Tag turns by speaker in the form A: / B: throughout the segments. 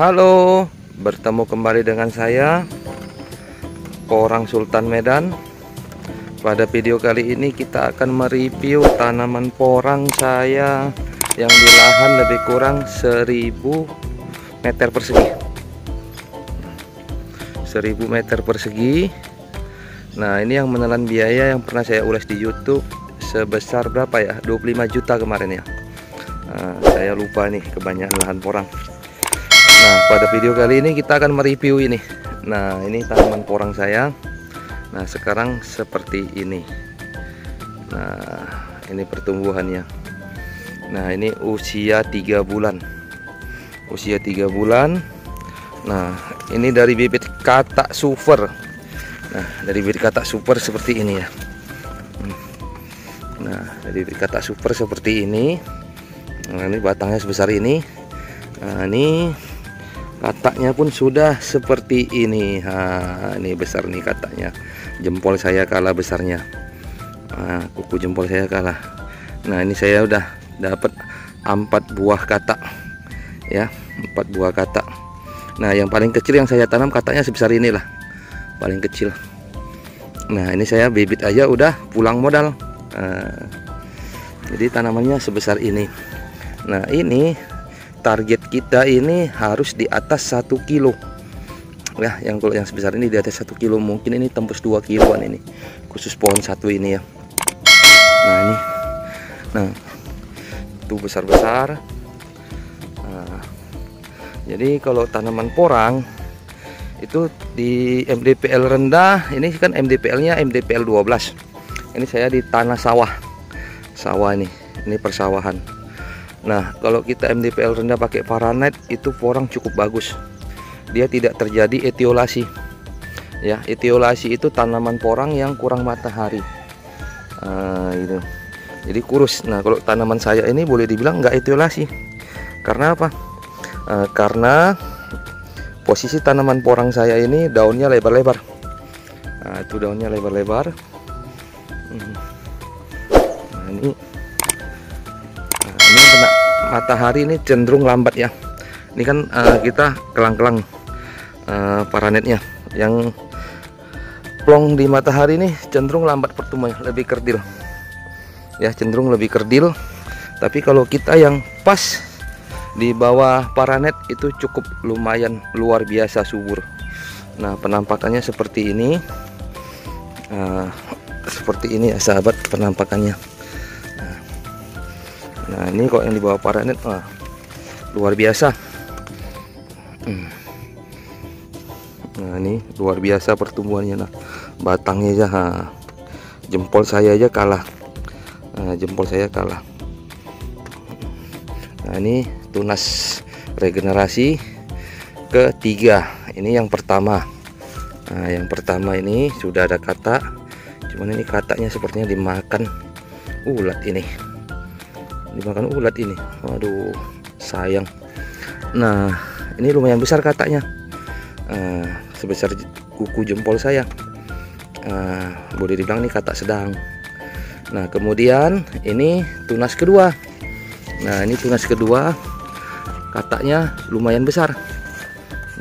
A: Halo, bertemu kembali dengan saya Porang Sultan Medan. Pada video kali ini kita akan mereview tanaman porang saya yang di lahan lebih kurang 1000 meter persegi. 1000 meter persegi. Nah, ini yang menelan biaya yang pernah saya ulas di YouTube sebesar berapa ya? 25 juta kemarin ya. Saya lupa nih kebanyakan lahan porang. Nah, pada video kali ini kita akan mereview ini. Nah, ini tanaman porang saya. Nah, sekarang seperti ini. Nah, ini pertumbuhannya. Nah, ini usia 3 bulan. Usia 3 bulan. Nah, ini dari bibit katak super. Nah, dari bibit katak super seperti ini ya. Nah, dari bibit katak super seperti ini. Nah, ini batangnya sebesar ini. Nah, ini kataknya pun sudah seperti ini. Nah, ini besar nih kataknya. Jempol saya kalah besarnya. Nah, kuku jempol saya kalah. Nah, ini saya udah dapat 4 buah katak ya, 4 buah katak. Nah, yang paling kecil yang saya tanam kataknya sebesar inilah, paling kecil. Nah, ini saya bibit aja udah pulang modal. Jadi tanamannya sebesar ini. Nah, ini target kita ini harus di atas 1 kilo ya. Kalau yang sebesar ini di atas 1 kilo, mungkin ini tembus 2 kiloan ini, khusus pohon satu ini ya. Nah, ini, nah itu besar-besar. Nah, jadi kalau tanaman porang itu di MDPL rendah, ini kan MDPL-nya MDPL 12. Ini saya di tanah sawah ini persawahan. Nah, kalau kita MDPL rendah pakai Paranet itu porang cukup bagus. Dia tidak terjadi etiolasi. Ya, etiolasi itu tanaman porang yang kurang matahari. Gitu. Jadi kurus. Nah, kalau tanaman saya ini boleh dibilang nggak etiolasi. Karena apa? Karena posisi tanaman porang saya ini daunnya lebar-lebar. Nah, itu daunnya lebar-lebar. Nah, ini kena matahari ini cenderung lambat ya. Ini kan kita kelang-kelang paranetnya yang plong di matahari ini cenderung lambat pertumbuhannya, lebih kerdil ya, cenderung lebih kerdil. Tapi kalau kita yang pas di bawah paranet itu cukup lumayan luar biasa subur. Nah, penampakannya seperti ini. Seperti ini ya sahabat penampakannya. Nah, ini kok yang di bawah paranet luar biasa. Nah, ini luar biasa pertumbuhannya. Nah, batangnya aja, jempol saya aja kalah. Jempol saya kalah. Nah, ini tunas regenerasi ketiga. Ini yang pertama. Nah, yang pertama ini sudah ada katak. Cuman ini kataknya sepertinya dimakan ulat ini. Dimakan ulat ini. Waduh, sayang. Nah, ini lumayan besar kataknya. Sebesar kuku jempol saya. Boleh dibilang ini katak sedang. Nah, kemudian ini tunas kedua. Nah, ini tunas kedua, kataknya lumayan besar.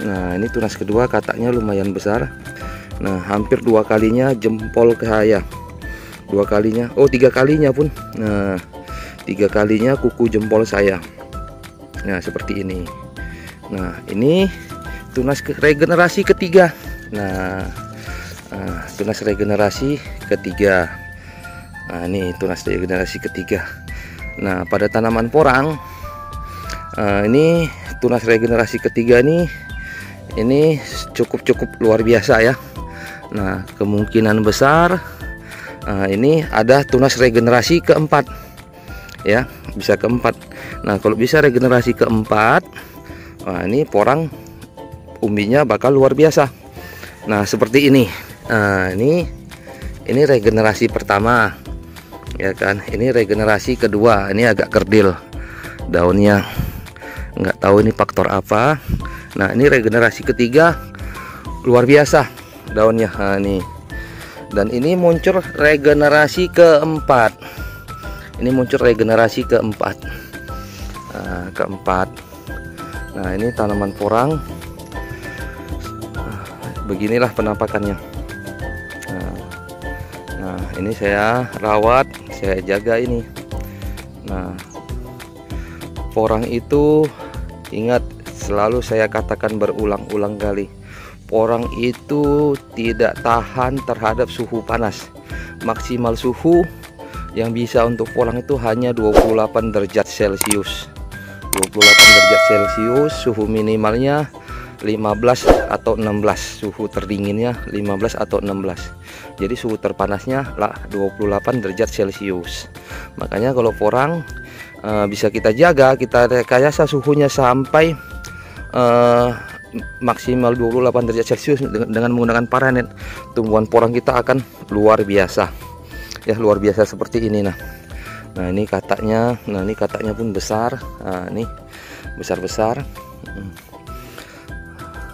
A: Nah, ini tunas kedua, kataknya lumayan besar. Nah, hampir 2 kalinya jempol ke saya. 2 kalinya, 3 kalinya pun. Nah, 3 kalinya kuku jempol saya. Nah, seperti ini. Nah, ini tunas regenerasi ketiga. Nah, tunas regenerasi ketiga. Nah, ini tunas regenerasi ketiga. Nah, pada tanaman porang ini tunas regenerasi ketiga ini cukup luar biasa ya. Nah, kemungkinan besar ini ada tunas regenerasi keempat ya, bisa keempat. Nah, kalau bisa regenerasi keempat, ini porang umbinya bakal luar biasa. Nah, seperti ini. Nah, ini regenerasi pertama ya kan. Ini regenerasi kedua. Ini agak kerdil daunnya, nggak tahu ini faktor apa. Nah, ini regenerasi ketiga luar biasa daunnya. Nah, ini, dan ini muncul regenerasi keempat. Ini muncul regenerasi keempat. Keempat. Nah, ini tanaman porang. Beginilah penampakannya. Nah, ini saya rawat, saya jaga ini. Nah, porang itu ingat, selalu saya katakan berulang-ulang kali, porang itu tidak tahan terhadap suhu panas. Maksimal suhu yang bisa untuk porang itu hanya 28 derajat Celcius. 28 derajat Celcius, suhu minimalnya 15 atau 16, suhu terdinginnya 15 atau 16. Jadi suhu terpanasnya lah 28 derajat Celcius. Makanya kalau porang bisa kita jaga, kita rekayasa suhunya sampai maksimal 28 derajat Celcius dengan menggunakan paranet. Tumbuhan porang kita akan luar biasa. Ya, luar biasa seperti ini. Nah, ini kataknya. Nah, ini kataknya pun besar. Nah, ini besar-besar.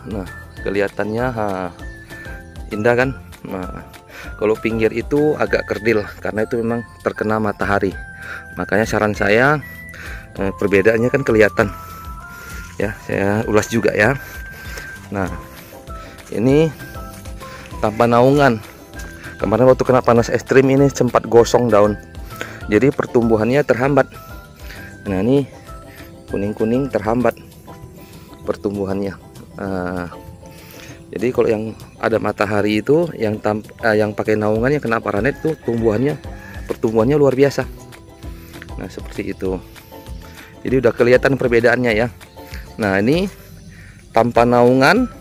A: Nah, kelihatannya indah kan. Nah, kalau pinggir itu agak kerdil karena itu memang terkena matahari. Makanya saran saya, perbedaannya kan kelihatan. Ya, saya ulas juga ya. Nah, ini tanpa naungan. Kemarin waktu kena panas ekstrim ini sempat gosong daun, jadi pertumbuhannya terhambat. Nah, ini kuning-kuning terhambat pertumbuhannya. Jadi kalau yang ada matahari itu, yang pakai naungan, yang kena paranet tuh pertumbuhannya luar biasa. Nah, seperti itu. Jadi udah kelihatan perbedaannya ya. Nah, ini tanpa naungan,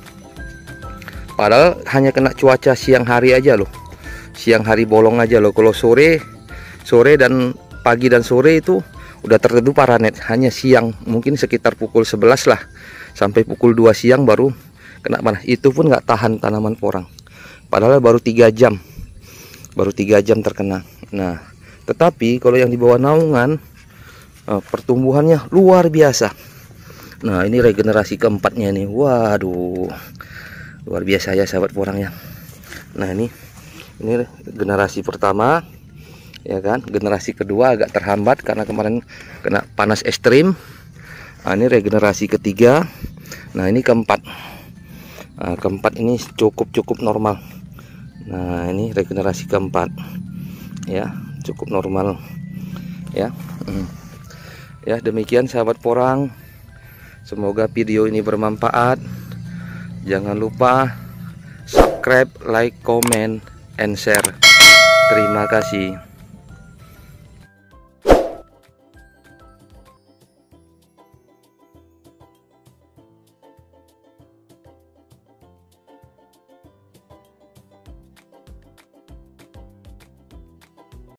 A: padahal hanya kena cuaca siang hari aja loh. Siang hari bolong aja loh. Kalau sore dan pagi dan sore itu udah tertentu paranet. Hanya siang, mungkin sekitar pukul 11 lah, sampai pukul 2 siang baru kena panas. Itu pun nggak tahan tanaman porang. Padahal baru 3 jam. Baru 3 jam terkena. Nah, tetapi kalau yang di bawah naungan, pertumbuhannya luar biasa. Nah, ini regenerasi keempatnya nih. Waduh, luar biasa ya sahabat porang ya. Nah, ini generasi pertama ya kan. Generasi kedua agak terhambat karena kemarin kena panas ekstrim. Nah, ini regenerasi ketiga. Nah, ini keempat. Nah, keempat ini cukup normal. Nah, ini regenerasi keempat ya, cukup normal ya. Ya, demikian sahabat porang, semoga video ini bermanfaat. Jangan lupa subscribe, like, comment, and share. Terima kasih.